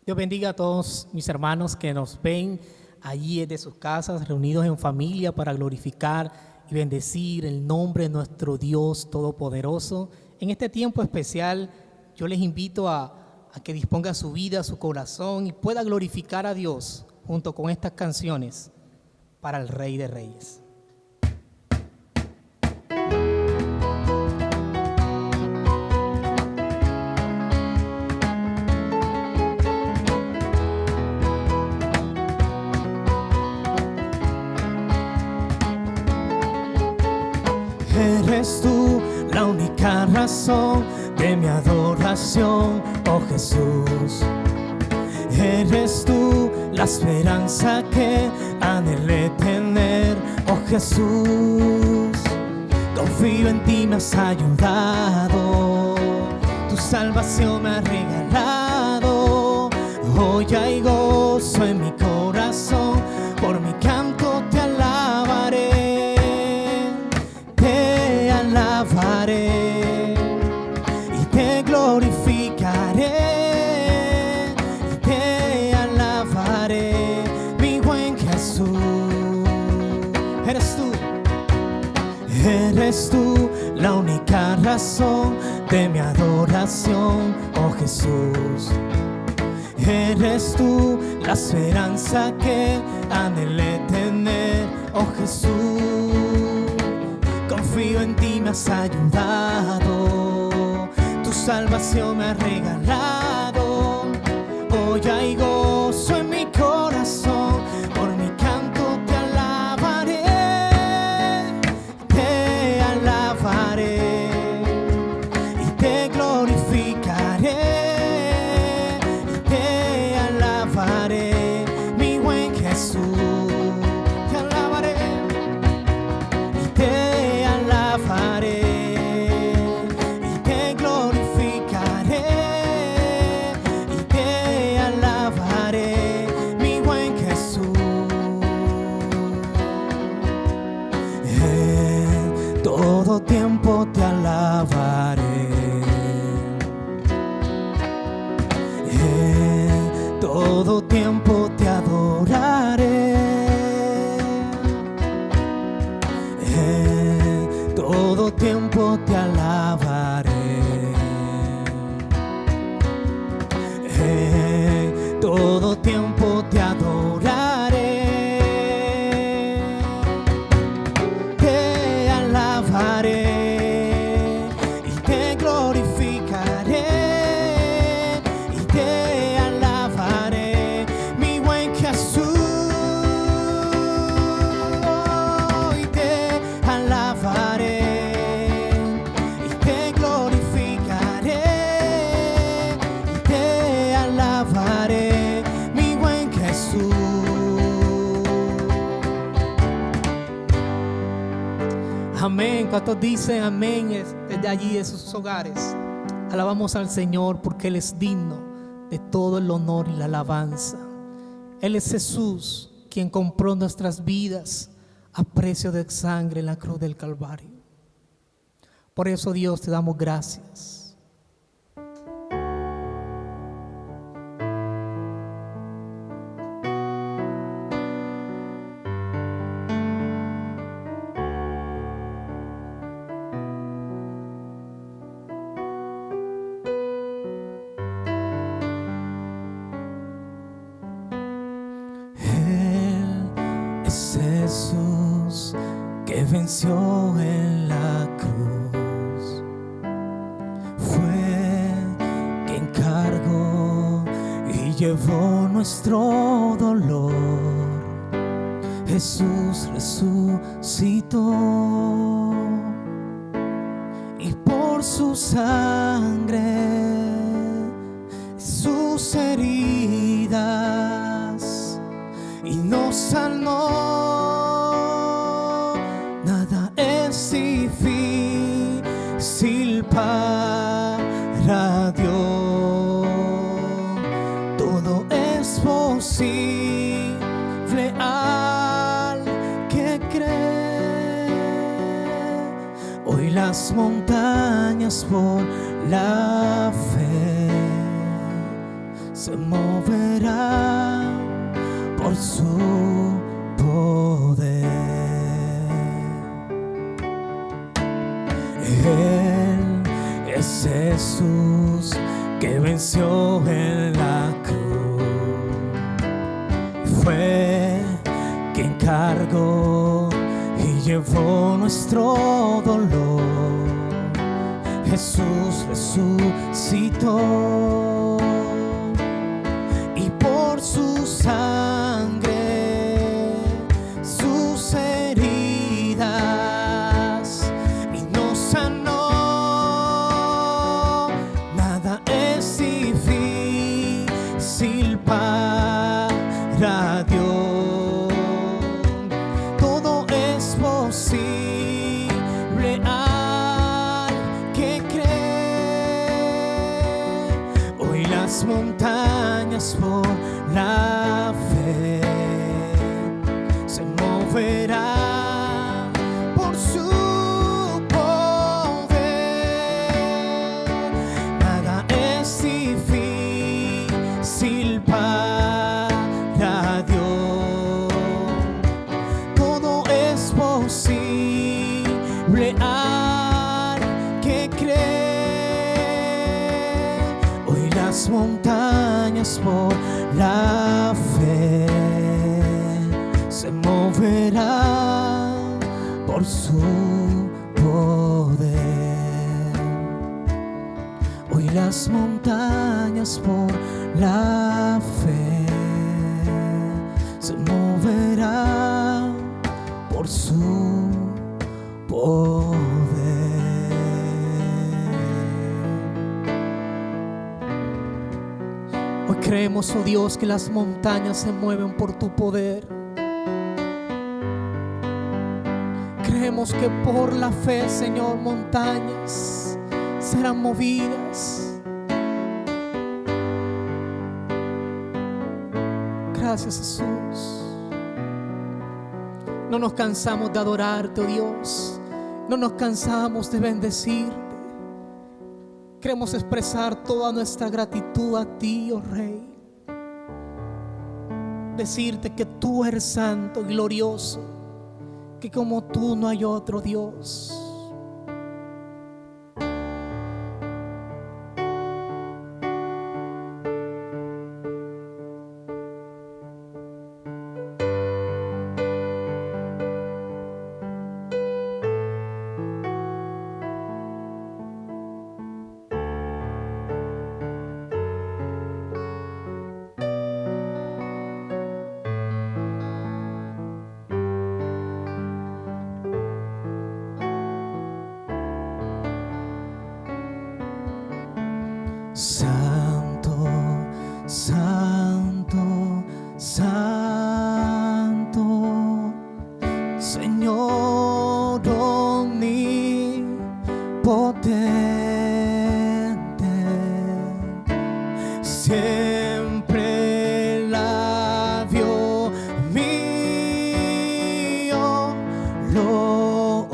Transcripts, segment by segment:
Dios bendiga a todos mis hermanos que nos ven allí desde sus casas, reunidos en familia para glorificar y bendecir el nombre de nuestro Dios Todopoderoso. En este tiempo especial, yo les invito a que disponga su vida, su corazón y pueda glorificar a Dios junto con estas canciones para el Rey de Reyes. Eres tú la única razón de mi adoración, oh Jesús. Eres tú la esperanza que anhelé tener, oh Jesús. Confío en ti, me has ayudado, tu salvación me ha regalado. Hoy hay gozo en mi corazón, por mi canto te alabaré. Te alabaré y te glorificaré, y te alabaré, mi buen Jesús. Eres tú la única razón de mi adoración, oh Jesús. Eres tú la esperanza que anhelé tener, oh Jesús. Confío en ti, me has ayudado, tu salvación me ha regalado. Hoy hay gozo en mi corazón, por mi canto te alabaré. Te alabaré y te glorificaré, y te alabaré, mi buen Jesús. Te alabaré y te alabaré, y te glorificaré, y te alabaré, mi buen Jesús. En todo tiempo te alabaré, en todo tiempo te adoraré, en todo tiempo te alabaré, en todo tiempo te adoraré. Te alabaré y te glorificaré, y te alabaré, mi buen Jesús. Y te alabaré y te glorificaré, y te alabaré, mi buen Jesús. Amén. ¿Cuántos dicen amén desde allí de sus hogares? Alabamos al Señor porque Él es digno de todo el honor y la alabanza. Él es Jesús quien compró nuestras vidas a precio de sangre en la cruz del Calvario. Por eso, Dios, te damos gracias. Él es Jesús que venció en la cruz. Fue quien cargó y llevó nuestro dolor. Jesús resucitó y por su sangre, sus heridas, y nos sanó. Nada es difícil para Dios, todo es posible al que cree. Hoy las montañas por la fe se moverá por su poder. Él es Jesús que venció en la cruz. Fue quien cargó y llevó nuestro dolor. Jesús resucitó y por su sangre, sus heridas, y nos sanó. Nada es difícil para Dios, todo es posible al que cree. Hoy las montañas por la fe se moverán por su poder. Nada es difícil para Dios, todo es posible al que cree. Hoy las montañas por la fe se moverán por su poder. Hoy las montañas por la fe se moverán por su poder. Hoy creemos, oh Dios, que las montañas se mueven por tu poder. Creemos que por la fe, Señor, montañas serán movidas. Gracias, Jesús. No nos cansamos de adorarte, oh Dios. No nos cansamos de bendecirte. Queremos expresar toda nuestra gratitud a ti, oh Rey. Decirte que tú eres santo y glorioso, que como tú no hay otro Dios. Santo, santo, santo, Señor omnipotente, siempre el labio mío loores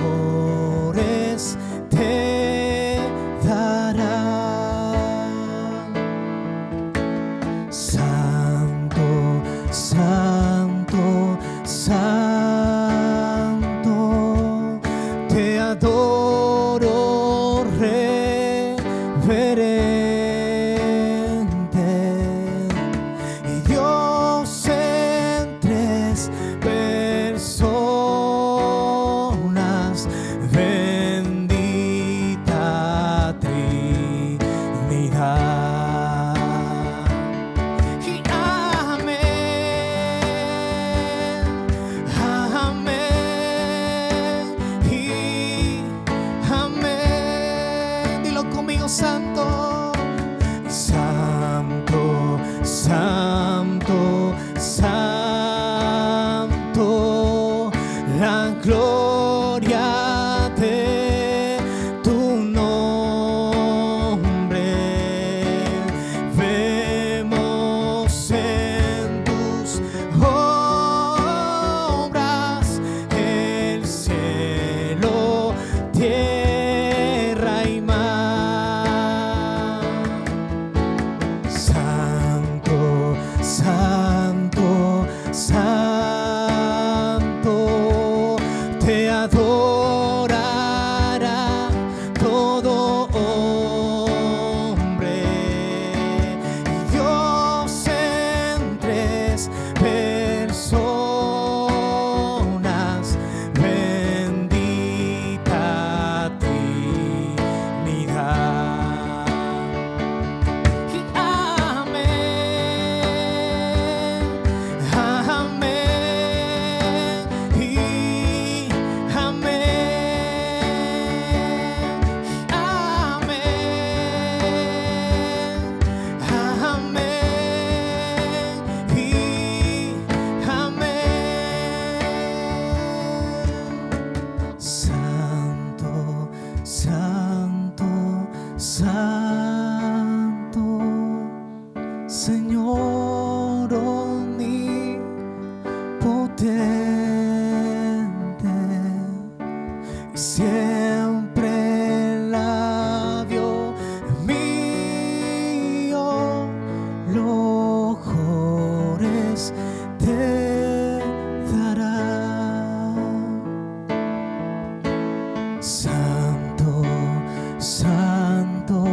te dará. Santo, santo, santo, te adoro reverente. Y Dios en tres personas, bendita Trinidad. Santo, santo, santo, santo, la gloria de tu nombre vemos en tus obras, el cielo, tierra y mar. Santo, adorará todo hombre. Dios en tres personas, bendita Trinidad. Y amén, amén, y amén, amén, amén, y amén. Santo, santo, santo, Señor omnipotente, y siempre el labio mío locores te dará. Santo, santo,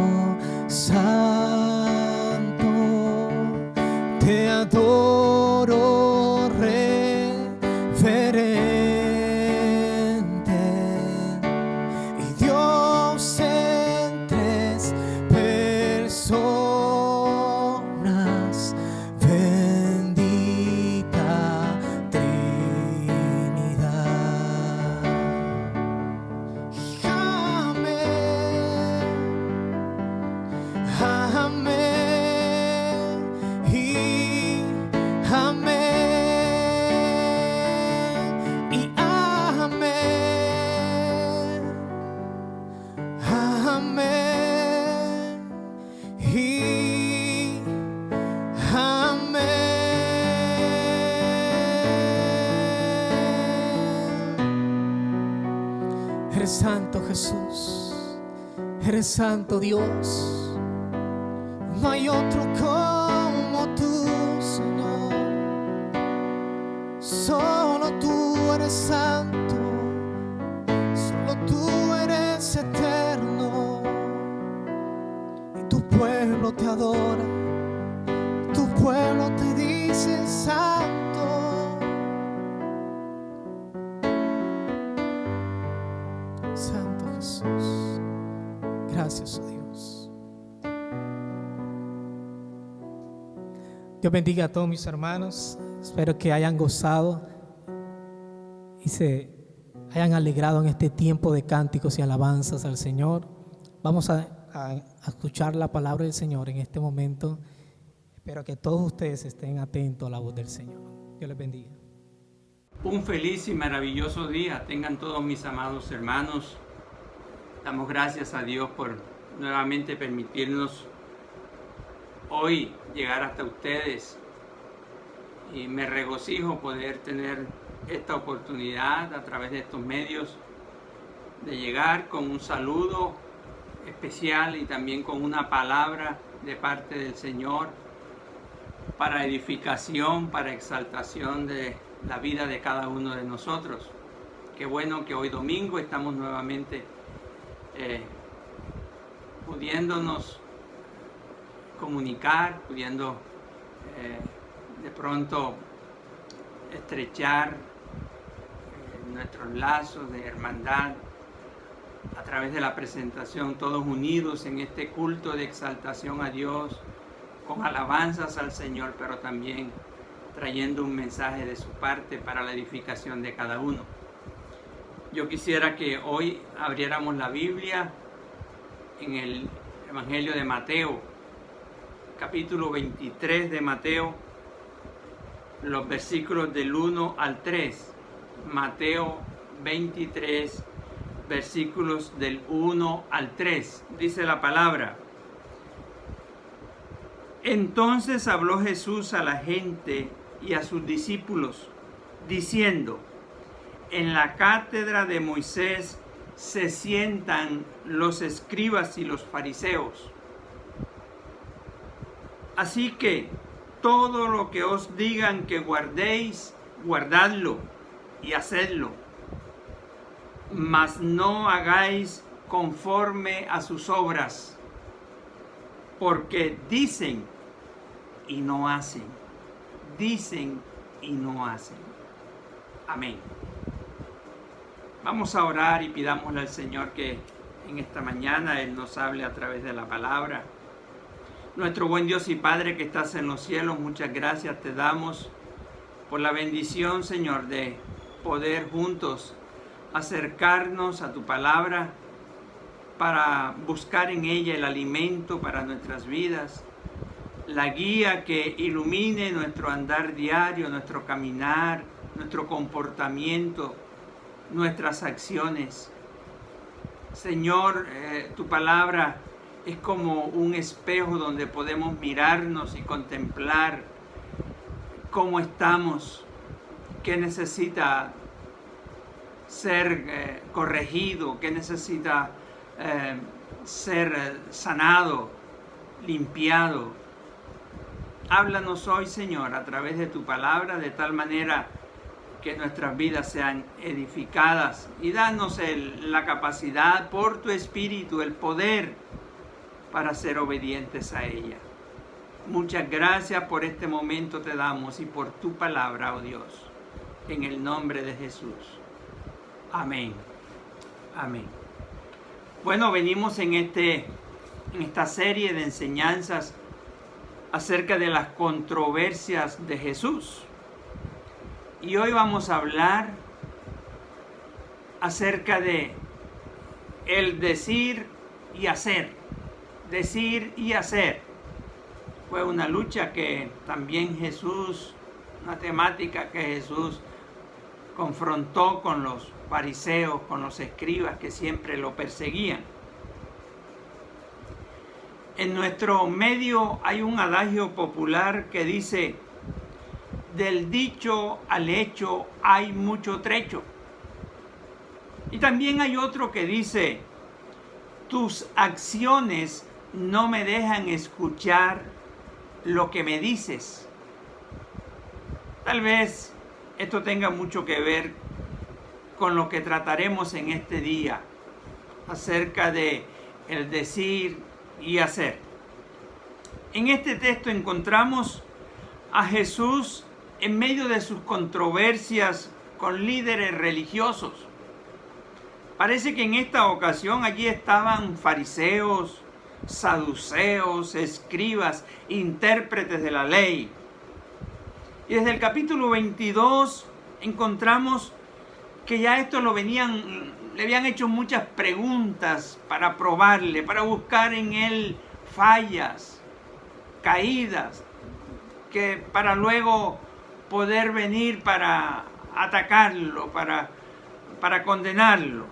santo, te adoro reverente, y Dios en tres personas, bendita Trinidad. Amén, amén, y amén, y amén, amén, y amén. Eres santo, Jesús. Eres santo, Dios. No hay otro como tú, Señor. Solo tú eres santo. Solo tú eres eterno. Y tu pueblo te adora. Tu pueblo te dice santo. Santo Jesús. Gracias, oh Dios. Dios bendiga a todos mis hermanos. Espero que hayan gozado y se hayan alegrado en este tiempo de cánticos y alabanzas al Señor. Vamos a escuchar la palabra del Señor en este momento. Espero que todos ustedes estén atentos a la voz del Señor. Dios les bendiga. Un feliz y maravilloso día tengan todos mis amados hermanos. Damos gracias a Dios por nuevamente permitirnos hoy llegar hasta ustedes, y me regocijo poder tener esta oportunidad a través de estos medios de llegar con un saludo especial y también con una palabra de parte del Señor para edificación, para exaltación de la vida de cada uno de nosotros. Qué bueno que hoy domingo estamos nuevamente pudiéndonos comunicar, pudiendo de pronto estrechar nuestros lazos de hermandad a través de la presentación, todos unidos en este culto de exaltación a Dios, con alabanzas al Señor, pero también trayendo un mensaje de su parte para la edificación de cada uno. Yo quisiera que hoy abriéramos la Biblia en el Evangelio de Mateo, capítulo 23 de Mateo, los versículos del 1 al 3. Mateo 23, versículos del 1 al 3. Dice la palabra: Entonces habló Jesús a la gente y a sus discípulos, diciendo: En la cátedra de Moisés se sientan los escribas y los fariseos. Así que todo lo que os digan que guardéis, guardadlo y hacedlo. mas no hagáis conforme a sus obras, porque dicen y no hacen, dicen y no hacen. Amén. Vamos a orar y pidámosle al Señor que en esta mañana Él nos hable a través de la palabra. Nuestro buen Dios y Padre que estás en los cielos, muchas gracias te damos por la bendición, Señor, de poder juntos acercarnos a tu palabra para buscar en ella el alimento para nuestras vidas, la guía que ilumine nuestro andar diario, nuestro caminar, nuestro comportamiento, nuestras acciones. Señor, tu palabra es como un espejo donde podemos mirarnos y contemplar cómo estamos, qué necesita ser corregido, qué necesita ser sanado, limpiado. Háblanos hoy, Señor, a través de tu palabra, de tal manera que nuestras vidas sean edificadas, y danos la capacidad por tu Espíritu, el poder para ser obedientes a ella. Muchas gracias por este momento te damos y por tu palabra, oh Dios, en el nombre de Jesús. Amén. Amén. Bueno, venimos en esta serie de enseñanzas acerca de las controversias de Jesús. Y hoy vamos a hablar acerca de el decir y hacer. Decir y hacer. Fue una lucha que también Jesús, una temática que Jesús confrontó con los fariseos, con los escribas que siempre lo perseguían. En nuestro medio hay un adagio popular que dice: del dicho al hecho hay mucho trecho. Y también hay otro que dice: tus acciones no me dejan escuchar lo que me dices. Tal vez esto tenga mucho que ver con lo que trataremos en este día acerca de el decir y hacer. En este texto encontramos a Jesús en medio de sus controversias con líderes religiosos. Parece que en esta ocasión allí estaban fariseos, saduceos, escribas, intérpretes de la ley. Y desde el capítulo 22 encontramos que ya esto le habían hecho muchas preguntas para probarle, para buscar en él fallas, caídas, que para luego poder venir para atacarlo, para condenarlo.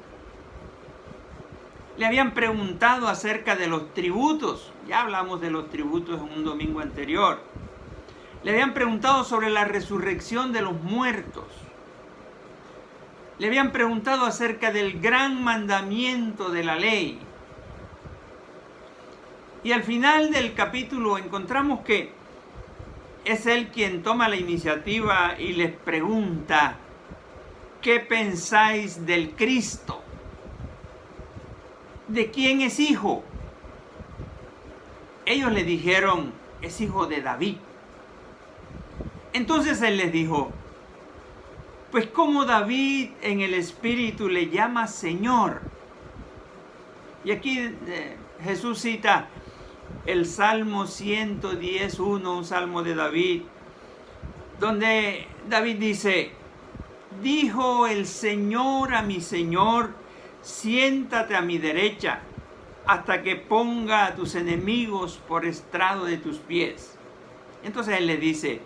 Le habían preguntado acerca de los tributos. Ya hablamos de los tributos en un domingo anterior. Le habían preguntado sobre la resurrección de los muertos. Le habían preguntado acerca del gran mandamiento de la ley. Y al final del capítulo encontramos que es él quien toma la iniciativa y les pregunta: ¿qué pensáis del Cristo? ¿De quién es hijo? Ellos le dijeron: es hijo de David. Entonces él les dijo: pues como David en el Espíritu le llama Señor. Y aquí Jesús cita el Salmo 110:1, un salmo de David, donde David dice: dijo el Señor a mi Señor, siéntate a mi derecha, hasta que ponga a tus enemigos por estrado de tus pies. Entonces él le dice: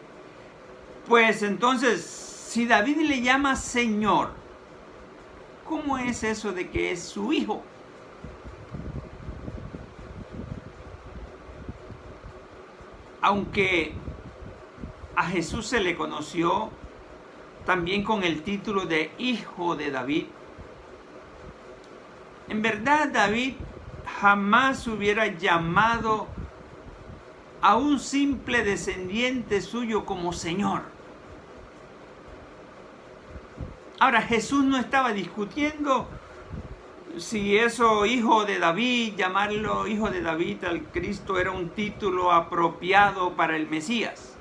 pues entonces, si David le llama Señor, ¿cómo es eso de que es su hijo? Aunque a Jesús se le conoció también con el título de Hijo de David, en verdad David jamás hubiera llamado a un simple descendiente suyo como Señor. Ahora, Jesús no estaba discutiendo si eso, hijo de David, llamarlo hijo de David al Cristo era un título apropiado para el Mesías.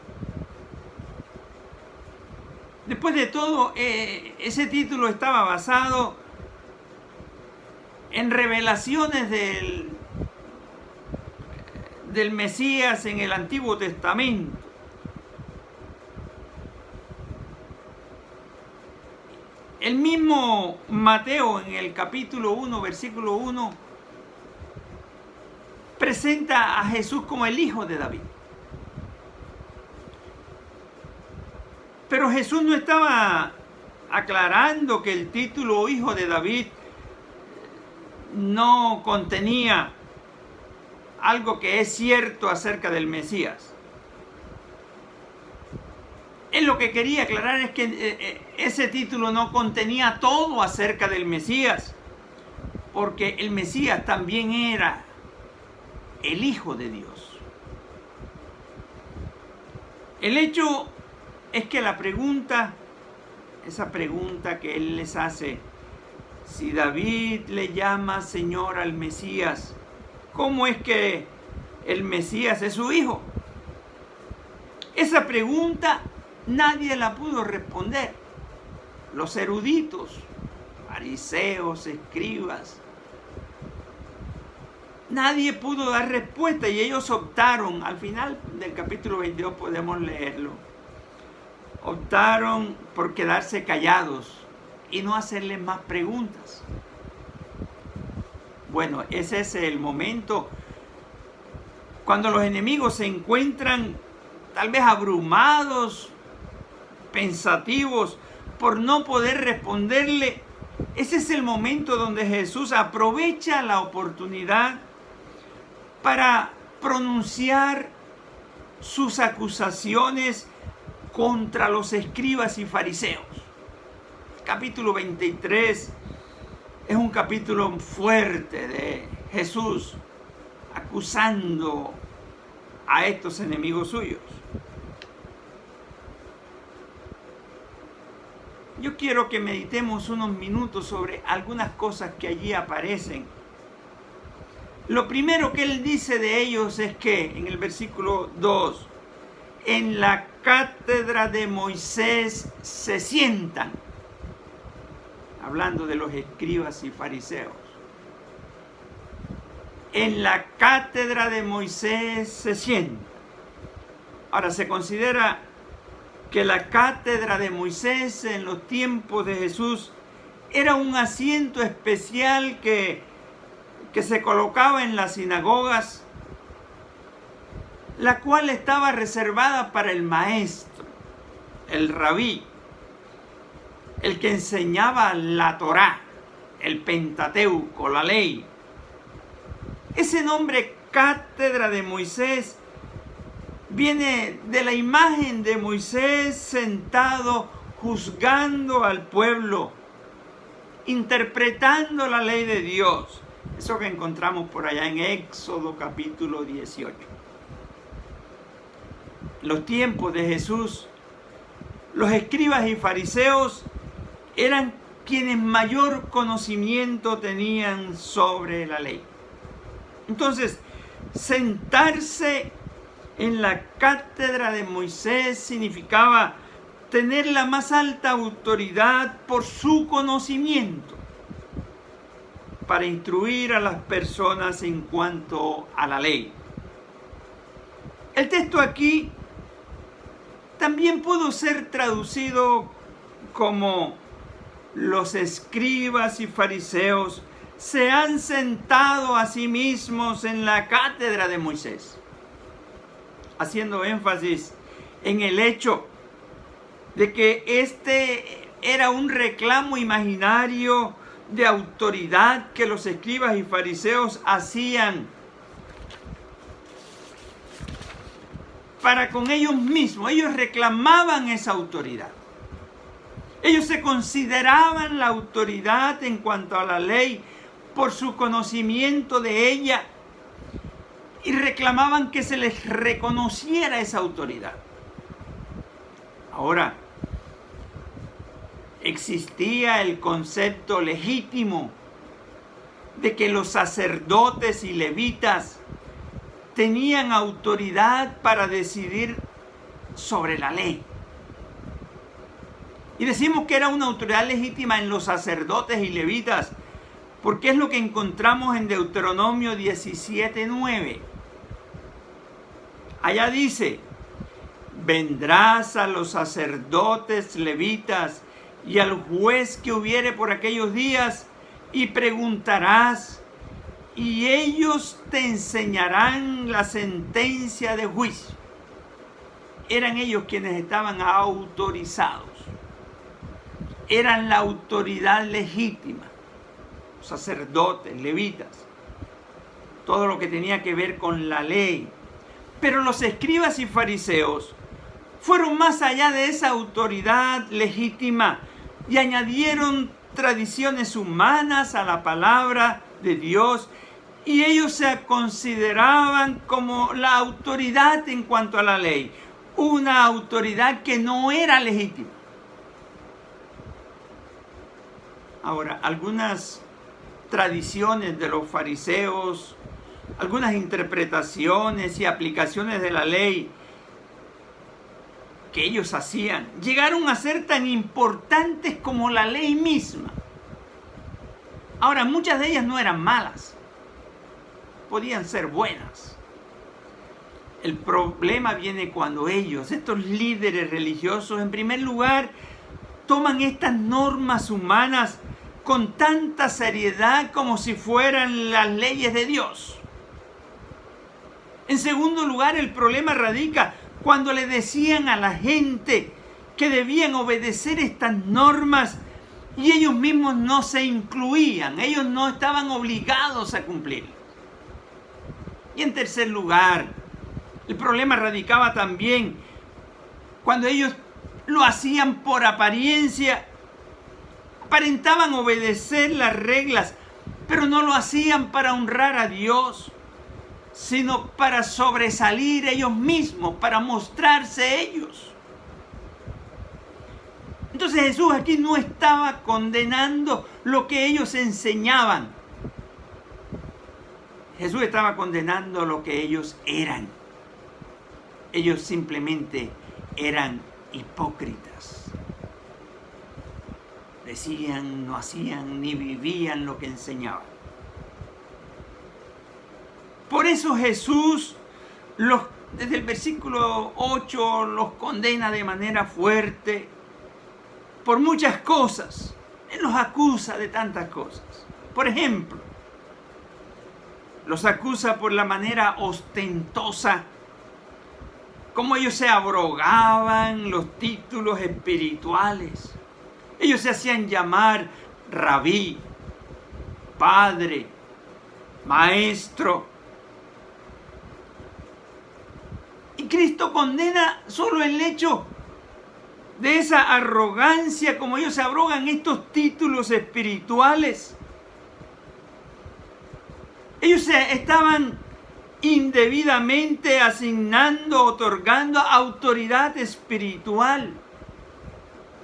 Después de todo, ese título estaba basado en revelaciones del Mesías en el Antiguo Testamento. El mismo Mateo en el capítulo 1, versículo 1, presenta a Jesús como el hijo de David. Pero Jesús no estaba aclarando que el título hijo de David no contenía algo que es cierto acerca del Mesías. Él lo que quería aclarar es que ese título no contenía todo acerca del Mesías, porque el Mesías también era el Hijo de Dios. El hecho es que la pregunta, esa pregunta que él les hace, si David le llama Señor al Mesías, ¿cómo es que el Mesías es su hijo? Esa pregunta nadie la pudo responder. Los eruditos, fariseos, escribas, nadie pudo dar respuesta y ellos optaron, al final del capítulo 22 podemos leerlo, optaron por quedarse callados y no hacerle más preguntas. Bueno, ese es el momento cuando los enemigos se encuentran tal vez abrumados, pensativos, por no poder responderle. Ese es el momento donde Jesús aprovecha la oportunidad para pronunciar sus acusaciones contra los escribas y fariseos. El capítulo 23 es un capítulo fuerte de Jesús acusando a estos enemigos suyos. Yo quiero que meditemos unos minutos sobre algunas cosas que allí aparecen. Lo primero que él dice de ellos es que, en el versículo 2, en la cátedra de Moisés se sientan, hablando de los escribas y fariseos. En la cátedra de Moisés se sientan. Ahora, se considera que la cátedra de Moisés en los tiempos de Jesús era un asiento especial que se colocaba en las sinagogas, la cual estaba reservada para el maestro, el rabí, el que enseñaba la Torá, el Pentateuco, la ley. Ese nombre, cátedra de Moisés, viene de la imagen de Moisés sentado juzgando al pueblo, interpretando la ley de Dios. Eso que encontramos por allá en Éxodo capítulo 18. En los tiempos de Jesús, los escribas y fariseos eran quienes mayor conocimiento tenían sobre la ley. Entonces, sentarse en la cátedra de Moisés significaba tener la más alta autoridad por su conocimiento para instruir a las personas en cuanto a la ley. El texto aquí también pudo ser traducido como los escribas y fariseos se han sentado a sí mismos en la cátedra de Moisés, haciendo énfasis en el hecho de que este era un reclamo imaginario de autoridad que los escribas y fariseos hacían para con ellos mismos. Ellos reclamaban esa autoridad. Ellos se consideraban la autoridad en cuanto a la ley por su conocimiento de ella y reclamaban que se les reconociera esa autoridad. Ahora, existía el concepto legítimo de que los sacerdotes y levitas tenían autoridad para decidir sobre la ley. Y decimos que era una autoridad legítima en los sacerdotes y levitas, porque es lo que encontramos en Deuteronomio 17:9. Allá dice: vendrás a los sacerdotes levitas y al juez que hubiere por aquellos días y preguntarás, y ellos te enseñarán la sentencia de juicio. Eran ellos quienes estaban autorizados. Eran la autoridad legítima. Sacerdotes, levitas. Todo lo que tenía que ver con la ley. Pero los escribas y fariseos fueron más allá de esa autoridad legítima y añadieron tradiciones humanas a la palabra de Dios, y ellos se consideraban como la autoridad en cuanto a la ley, una autoridad que no era legítima. Ahora, algunas tradiciones de los fariseos, algunas interpretaciones y aplicaciones de la ley que ellos hacían, llegaron a ser tan importantes como la ley misma. Ahora, muchas de ellas no eran malas, podían ser buenas. El problema viene cuando ellos, estos líderes religiosos, en primer lugar, toman estas normas humanas con tanta seriedad como si fueran las leyes de Dios. En segundo lugar, el problema radica cuando le decían a la gente que debían obedecer estas normas y ellos mismos no se incluían, ellos no estaban obligados a cumplirlas. Y en tercer lugar, el problema radicaba también cuando ellos lo hacían por apariencia, aparentaban obedecer las reglas, pero no lo hacían para honrar a Dios, sino para sobresalir ellos mismos, para mostrarse ellos. Entonces Jesús aquí no estaba condenando lo que ellos enseñaban. Jesús estaba condenando lo que ellos eran. Ellos simplemente eran hipócritas. Decían, no hacían ni vivían lo que enseñaban. Por eso Jesús desde el versículo 8 los condena de manera fuerte por muchas cosas. Él los acusa de tantas cosas. Por ejemplo, los acusa por la manera ostentosa como ellos se abrogaban los títulos espirituales. Ellos se hacían llamar rabí, padre, maestro. Y Cristo condena solo el hecho de esa arrogancia, como ellos se abrogan estos títulos espirituales. Ellos se estaban indebidamente asignando, otorgando autoridad espiritual,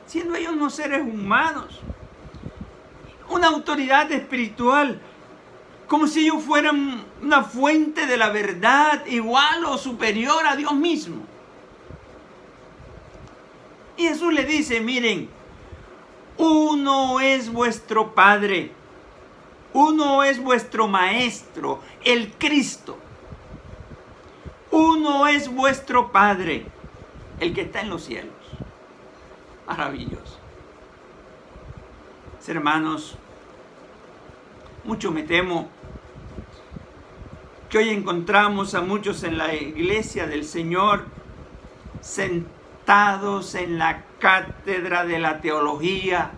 siendo ellos no seres humanos. Una autoridad espiritual, como si ellos fueran una fuente de la verdad igual o superior a Dios mismo. Y Jesús le dice, miren, uno es vuestro Padre, uno es vuestro Maestro, el Cristo. Uno es vuestro Padre, el que está en los cielos. Maravilloso. Hermanos, mucho me temo que hoy encontramos a muchos en la iglesia del Señor sentados en la cátedra de la teología,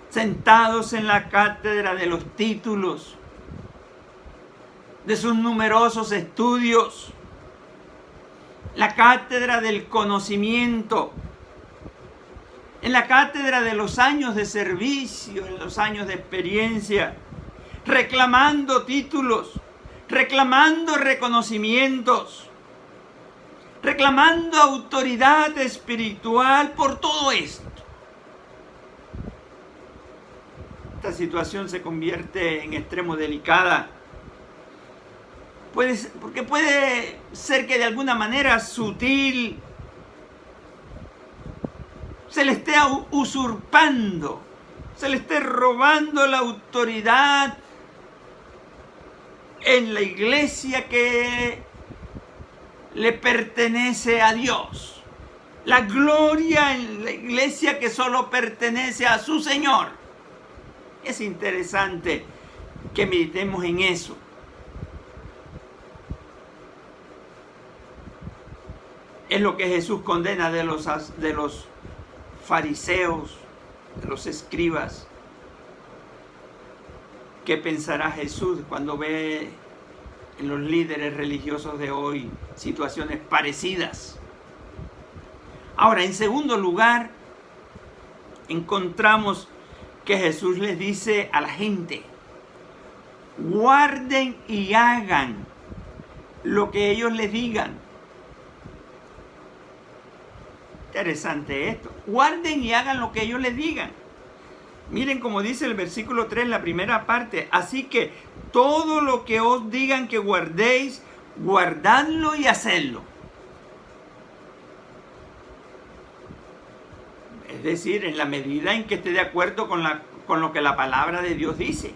sentados en la cátedra de los títulos, de sus numerosos estudios, la cátedra del conocimiento, en la cátedra de los años de servicio, en los años de experiencia, reclamando títulos, reclamando reconocimientos, reclamando autoridad espiritual por todo esto. Esta situación se convierte en extremo delicada, porque puede ser que de alguna manera sutil se le esté usurpando, se le esté robando la autoridad en la iglesia que le pertenece a Dios. La gloria en la iglesia que solo pertenece a su Señor. Es interesante que meditemos en eso. Es lo que Jesús condena de los fariseos, de los escribas. ¿Qué pensará Jesús cuando ve en los líderes religiosos de hoy situaciones parecidas? Ahora, en segundo lugar, encontramos que Jesús les dice a la gente: guarden y hagan lo que ellos les digan. Interesante esto. Guarden y hagan lo que ellos les digan. Miren como dice el versículo 3, la primera parte. Así que todo lo que os digan que guardéis, guardadlo y hacedlo. Es decir, en la medida en que esté de acuerdo con lo que la palabra de Dios dice.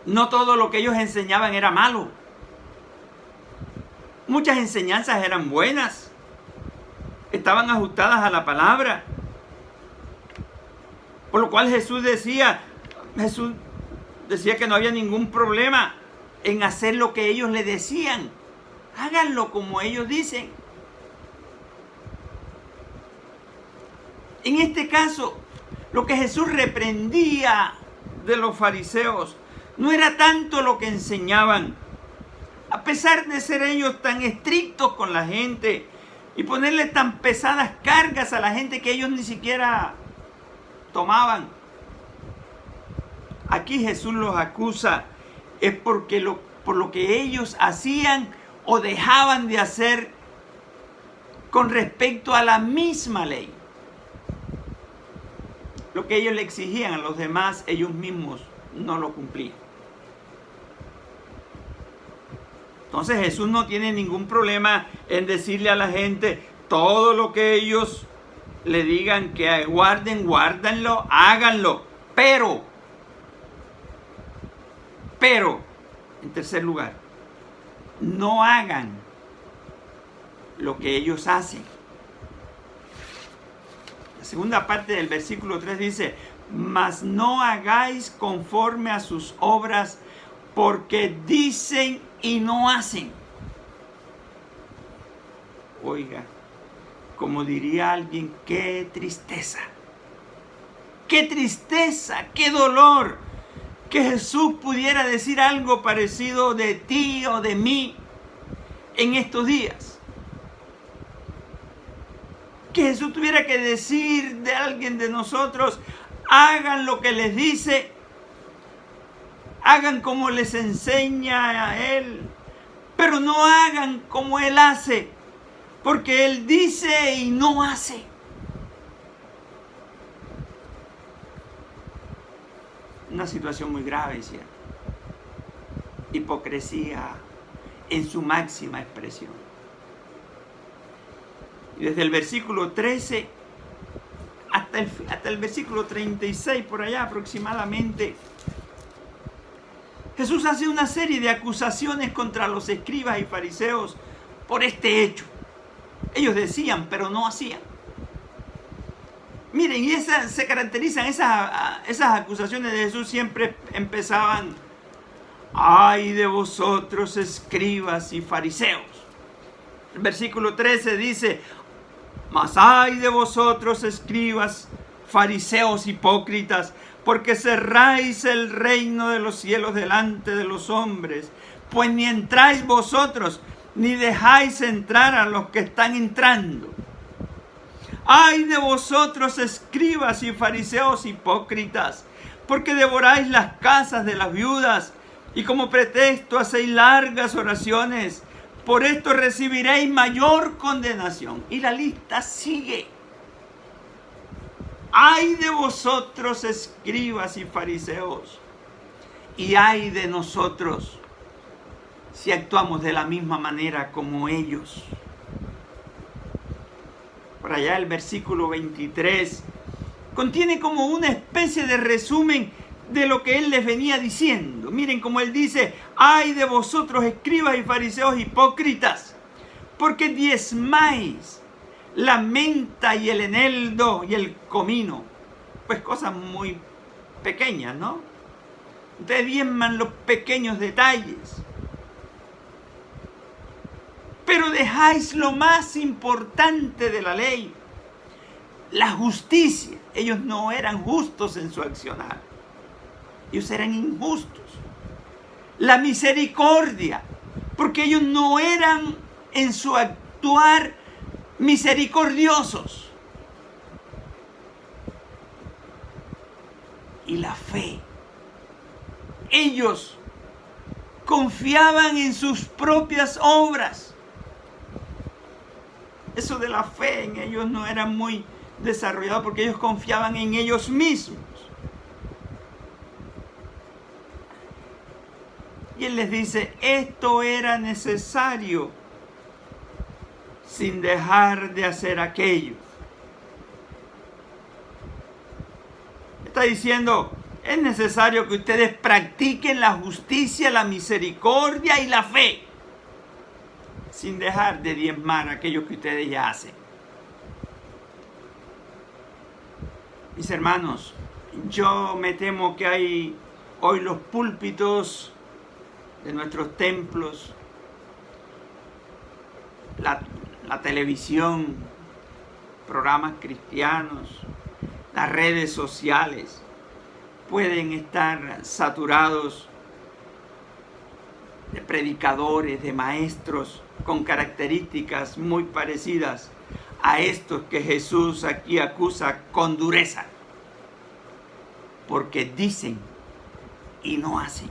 No todo lo que ellos enseñaban era malo. Muchas enseñanzas eran buenas. Estaban ajustadas a la palabra. Por lo cual Jesús decía que no había ningún problema en hacer lo que ellos le decían. Háganlo como ellos dicen. En este caso, lo que Jesús reprendía de los fariseos no era tanto lo que enseñaban. A pesar de ser ellos tan estrictos con la gente y ponerle tan pesadas cargas a la gente que ellos ni siquiera tomaban. Aquí Jesús los acusa es por lo que ellos hacían o dejaban de hacer con respecto a la misma ley. Lo que ellos le exigían a los demás, ellos mismos no lo cumplían. Entonces Jesús no tiene ningún problema en decirle a la gente todo lo que ellos le digan que guarden, guárdenlo, háganlo. Pero, en tercer lugar, no hagan lo que ellos hacen. La segunda parte del versículo 3 dice: mas no hagáis conforme a sus obras, porque dicen y no hacen. Oiga, como diría alguien, qué tristeza, qué dolor que Jesús pudiera decir algo parecido de ti o de mí en estos días. Que Jesús tuviera que decir de alguien de nosotros: hagan lo que les dice, hagan como les enseña a Él, pero no hagan como Él hace, porque Él dice y no hace. Una situación muy grave, ¿cierto? Hipocresía en su máxima expresión. Y desde el versículo 13 hasta el versículo 36, por allá aproximadamente, Jesús hace una serie de acusaciones contra los escribas y fariseos por este hecho. Ellos decían, pero no hacían. Miren, y se caracterizan esas acusaciones de Jesús, siempre empezaban: ay de vosotros, escribas y fariseos. El versículo 13 dice: mas ay de vosotros, escribas, fariseos hipócritas, porque cerráis el reino de los cielos delante de los hombres, pues ni entráis vosotros, ni dejáis entrar a los que están entrando. Ay de vosotros, escribas y fariseos hipócritas, porque devoráis las casas de las viudas, y como pretexto hacéis largas oraciones. por esto recibiréis mayor condenación. Y la lista sigue. Ay de vosotros, escribas y fariseos, y ay de nosotros si actuamos de la misma manera como ellos. Por allá el versículo 23 contiene como una especie de resumen de lo que él les venía diciendo. Miren cómo él dice: ay de vosotros, escribas y fariseos hipócritas, porque diezmáis la menta y el eneldo y el comino. Pues cosas muy pequeñas, ¿no? Ustedes diezman los pequeños detalles, pero dejáis lo más importante de la ley, la justicia. Ellos no eran justos en su accionar, ellos eran injustos. La misericordia, porque ellos no eran en su actuar misericordiosos. Y la fe, ellos confiaban en sus propias obras. Eso de la fe en ellos no era muy desarrollado, porque ellos confiaban en ellos mismos. Y él les dice: esto era necesario sin dejar de hacer aquello. Está diciendo: es necesario que ustedes practiquen la justicia, la misericordia y la fe, sin dejar de diezmar aquello que ustedes ya hacen. Mis hermanos, yo me temo que hay hoy los púlpitos de nuestros templos, la televisión, programas cristianos, las redes sociales, pueden estar saturados de predicadores, de maestros con características muy parecidas a estos que Jesús aquí acusa con dureza, porque dicen y no hacen.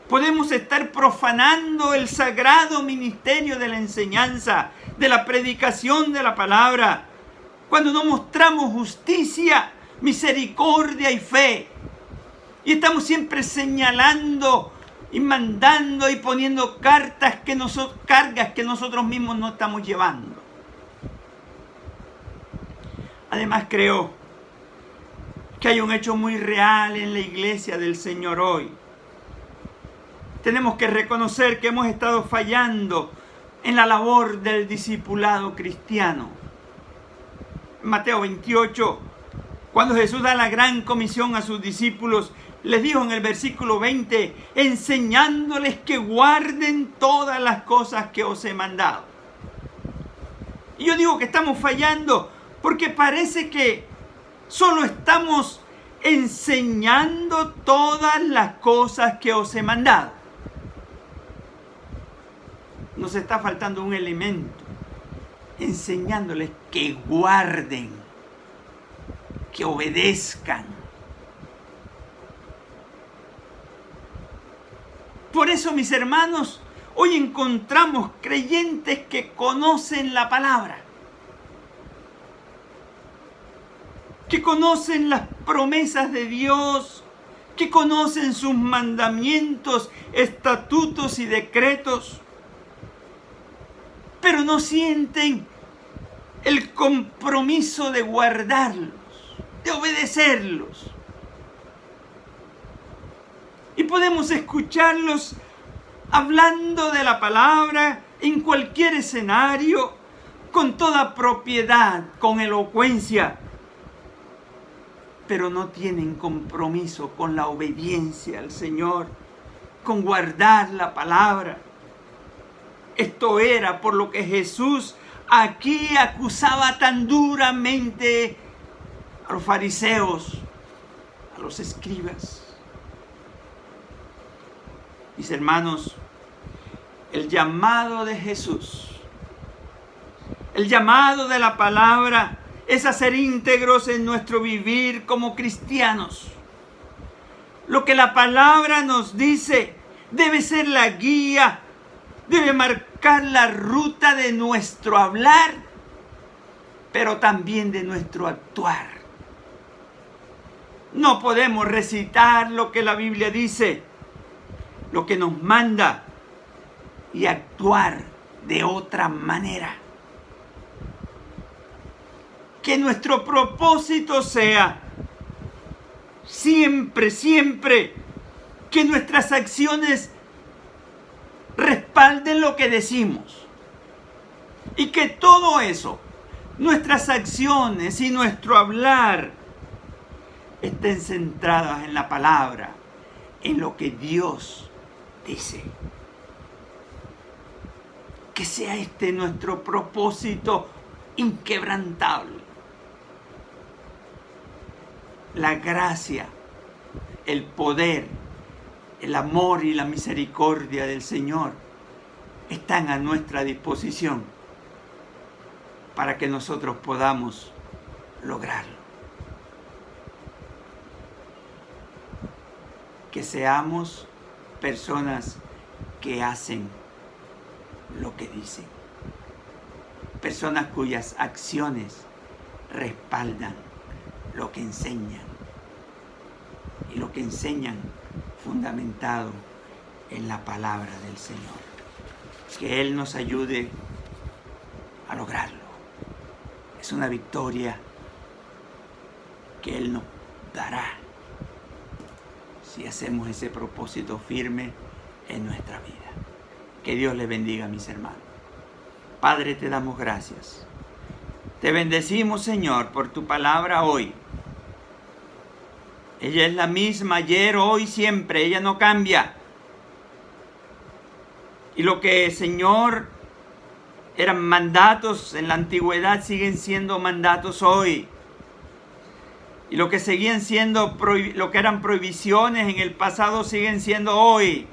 Podemos estar profanando el sagrado ministerio de la enseñanza, de la predicación de la palabra, cuando no mostramos justicia, misericordia y fe. Y estamos siempre señalando y mandando y poniendo cargas que nosotros mismos no estamos llevando. Además, creo que hay un hecho muy real en la iglesia del Señor hoy. Tenemos que reconocer que hemos estado fallando en la labor del discipulado cristiano. En Mateo 28, cuando Jesús da la gran comisión a sus discípulos, les dijo en el versículo 20: enseñándoles que guarden todas las cosas que os he mandado. Y yo digo que estamos fallando porque parece que solo estamos enseñando todas las cosas que os he mandado. Nos está faltando un elemento: enseñándoles que guarden, que obedezcan. Por eso, mis hermanos, hoy encontramos creyentes que conocen la palabra, que conocen las promesas de Dios, que conocen sus mandamientos, estatutos y decretos, pero no sienten el compromiso de guardarlos, de obedecerlos. Y podemos escucharlos hablando de la palabra en cualquier escenario, con toda propiedad, con elocuencia, pero no tienen compromiso con la obediencia al Señor, con guardar la palabra. Esto era por lo que Jesús aquí acusaba tan duramente a los fariseos, a los escribas. Mis hermanos, el llamado de Jesús, el llamado de la palabra es a ser íntegros en nuestro vivir como cristianos. Lo que la palabra nos dice debe ser la guía debe marcar la ruta de nuestro hablar, pero también de nuestro actuar. No podemos recitar lo que la Biblia dice, lo que nos manda, y actuar de otra manera. Que nuestro propósito sea siempre, siempre, que nuestras acciones respalden lo que decimos. Y que todo eso, nuestras acciones y nuestro hablar, estén centradas en la palabra, en lo que Dios dice. Que sea este nuestro propósito inquebrantable. La gracia, el poder, el amor y la misericordia del Señor están a nuestra disposición para que nosotros podamos lograrlo. Que seamos personas que hacen lo que dicen. Personas cuyas acciones respaldan lo que enseñan. Y lo que enseñan fundamentado en la palabra del Señor. Que Él nos ayude a lograrlo. Es una victoria que Él nos dará si hacemos ese propósito firme en nuestra vida. Que Dios les bendiga, mis hermanos. Padre, te damos gracias. Te bendecimos, Señor, por tu palabra hoy. Ella es la misma ayer, hoy, siempre. Ella no cambia. Y lo que, Señor, eran mandatos en la antigüedad siguen siendo mandatos hoy. Y lo que seguían siendo, lo que eran prohibiciones en el pasado siguen siendo hoy.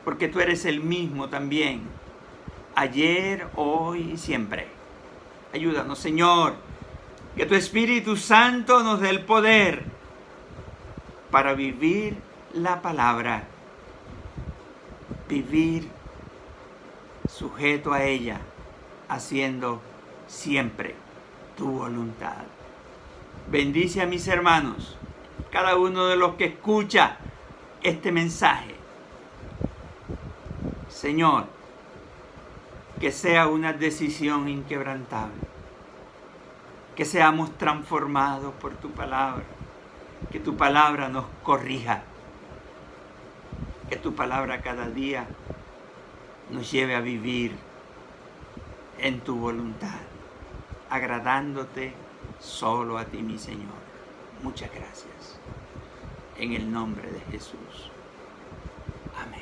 Porque tú eres el mismo también. Ayer, hoy y siempre. Ayúdanos, Señor. Que tu Espíritu Santo nos dé el poder para vivir la palabra. Vivir sujeto a ella, haciendo siempre tu voluntad. Bendice a mis hermanos, cada uno de los que escucha este mensaje. Señor, que sea una decisión inquebrantable. Que seamos transformados por tu palabra. Que tu palabra nos corrija. Que tu palabra cada día nos lleve a vivir en tu voluntad, agradándote solo a ti, mi Señor. Muchas gracias. En el nombre de Jesús. Amén.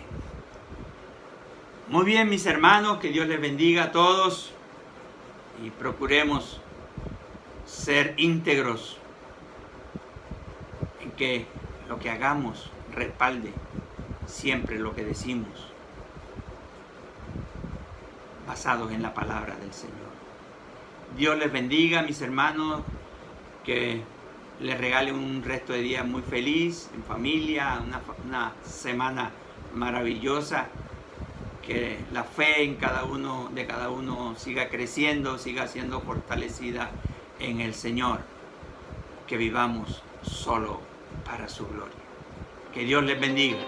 Muy bien, mis hermanos, que Dios les bendiga a todos y procuremos ser íntegros en que lo que hagamos respalde siempre lo que decimos, basados en la palabra del Señor. Dios les bendiga, mis hermanos, que les regale un resto de día muy feliz, en familia, una semana maravillosa, que la fe en cada uno siga creciendo, siga siendo fortalecida en el Señor, que vivamos solo para su gloria. Que Dios les bendiga.